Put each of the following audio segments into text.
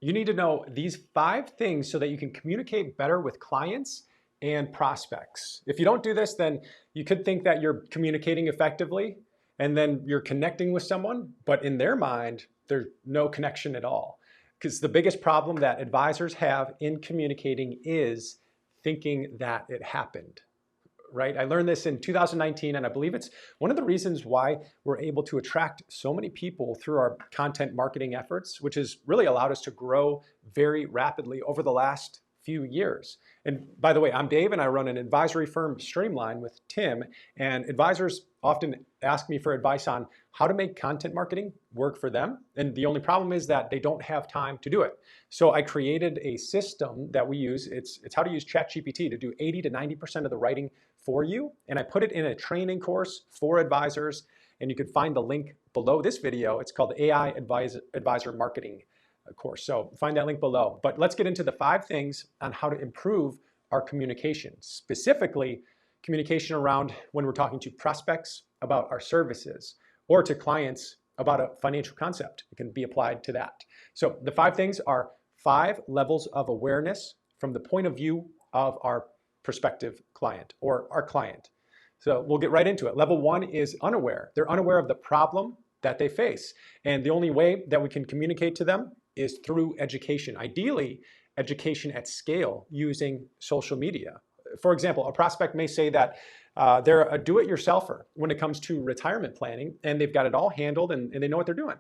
You need to know these 5 things so that you can communicate better with clients and prospects. If you don't do this, then you could think that you're communicating effectively and then you're connecting with someone, but in their mind, there's no connection at all. Because the biggest problem that advisors have in communicating is thinking that it happened, right? I learned this in 2019, and I believe it's one of the reasons why we're able to attract so many people through our content marketing efforts, which has really allowed us to grow very rapidly over the last few years. And by the way, I'm Dave, and I run an advisory firm, Streamline, with Tim, and advisors often ask me for advice on how to make content marketing work for them. And the only problem is that they don't have time to do it. So I created a system that we use. It's how to use ChatGPT to do 80 to 90% of the writing for you. And I put it in a training course for advisors. And you can find the link below this video. It's called the AI Advisor Marketing course. So find that link below. But let's get into the 5 things on how to improve our communication, specifically communication around when we're talking to prospects about our services or to clients about a financial concept. It can be applied to that. So the 5 things are 5 levels of awareness from the point of view of our prospective client or our client. So we'll get right into it. Level 1 is unaware. They're unaware of the problem that they face. And the only way that we can communicate to them is through education. Ideally, education at scale using social media. For example, a prospect may say that they're a do-it-yourselfer when it comes to retirement planning, and they've got it all handled and they know what they're doing.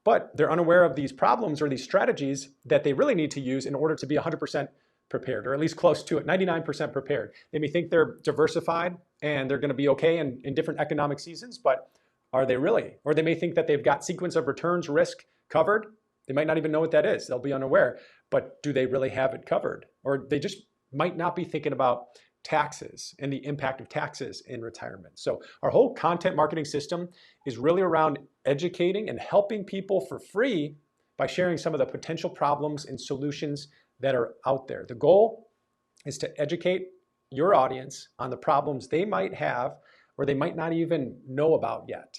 But they're unaware of these problems or these strategies that they really need to use in order to be 100% prepared, or at least close to it, 99% prepared. They may think they're diversified and they're going to be okay in different economic seasons, but are they really? Or they may think that they've got sequence of returns risk covered. They might not even know what that is. They'll be unaware. But do they really have it covered? Or they just might not be thinking about taxes and the impact of taxes in retirement. So our whole content marketing system is really around educating and helping people for free by sharing some of the potential problems and solutions that are out there. The goal is to educate your audience on the problems they might have or they might not even know about yet.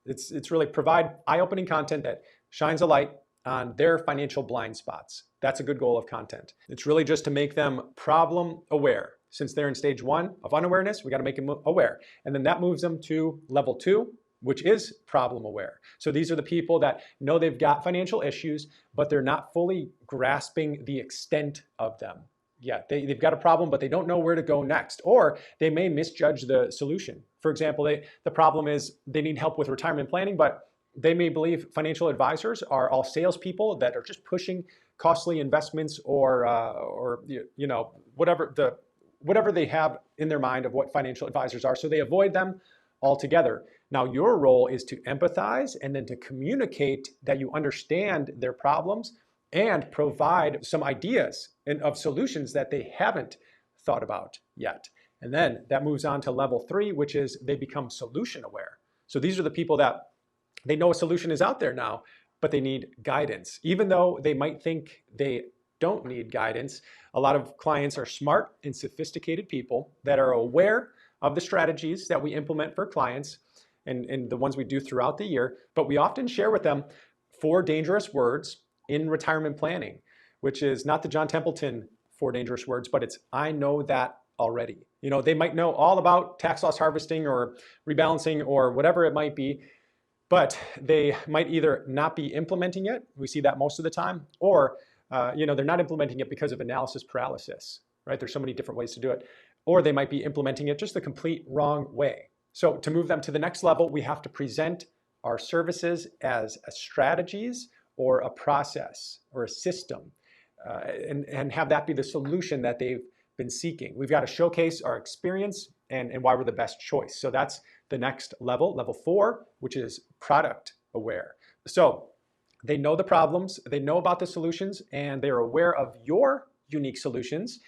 It's really provide eye-opening content that shines a light on their financial blind spots. That's a good goal of content. It's really just to make them problem aware. Since they're in stage 1 of unawareness, we got to make them aware. And then that moves them to level 2, which is problem aware. So these are the people that know they've got financial issues, but they're not fully grasping the extent of them. Yeah, they've got a problem, but they don't know where to go next, or they may misjudge the solution. For example, the problem is they need help with retirement planning, but they may believe financial advisors are all salespeople that are just pushing costly investments or whatever they have in their mind of what financial advisors are. So they avoid them altogether. Now, your role is to empathize and then to communicate that you understand their problems and provide some ideas of solutions that they haven't thought about yet. And then that moves on to level 3, which is they become solution aware. So these are the people that they know a solution is out there now, but they need guidance. Even though they might think they don't need guidance, a lot of clients are smart and sophisticated people that are aware of the strategies that we implement for clients and the ones we do throughout the year, but we often share with them 4 dangerous words in retirement planning, which is not the John Templeton 4 dangerous words, but it's I know that already. You know, they might know all about tax loss harvesting or rebalancing or whatever it might be, but they might either not be implementing it, we see that most of the time, or they're not implementing it because of analysis paralysis, right? There's so many different ways to do it. Or they might be implementing it just the complete wrong way. So to move them to the next level, we have to present our services as strategies or a process or a system and have that be the solution that they've been seeking. We've got to showcase our experience and why we're the best choice. So that's the next level, level 4, which is product aware. So they know the problems, they know about the solutions, and they're aware of your unique solutions.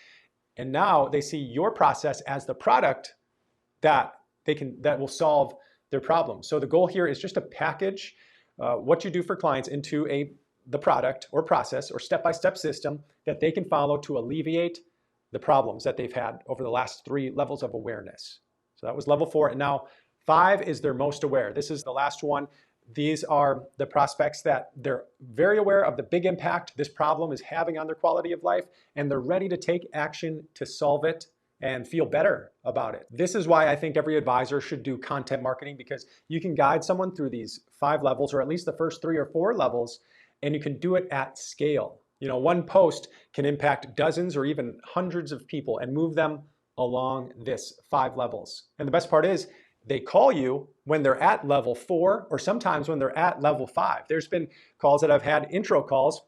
And now they see your process as the product that will solve their problems. So the goal here is just to package what you do for clients into the product or process or step-by-step system that they can follow to alleviate the problems that they've had over the last 3 levels of awareness. So that was level 4. And now 5 is their most aware. This is the last one. These are the prospects that they're very aware of the big impact this problem is having on their quality of life, and they're ready to take action to solve it and feel better about it. This is why I think every advisor should do content marketing, because you can guide someone through these 5 levels, or at least the first 3 or 4 levels, and you can do it at scale. You know, one post can impact dozens or even hundreds of people and move them along this 5 levels. And the best part is they call you when they're at level 4, or sometimes when they're at level 5. There's been calls that I've had, intro calls,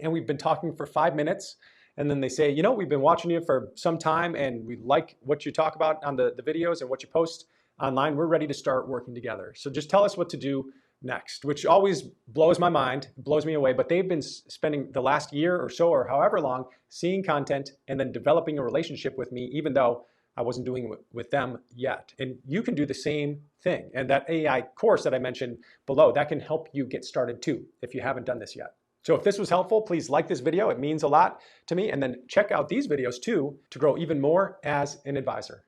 and we've been talking for 5 minutes. And then they say, you know, we've been watching you for some time and we like what you talk about on the videos and what you post online. We're ready to start working together. So just tell us what to do next, which always blows my mind, blows me away. But they've been spending the last year or so, or however long, seeing content and then developing a relationship with me, even though I wasn't doing it with them yet. And you can do the same thing. And that AI course that I mentioned below, that can help you get started too, if you haven't done this yet. So if this was helpful, please like this video. It means a lot to me. And then check out these videos too to grow even more as an advisor.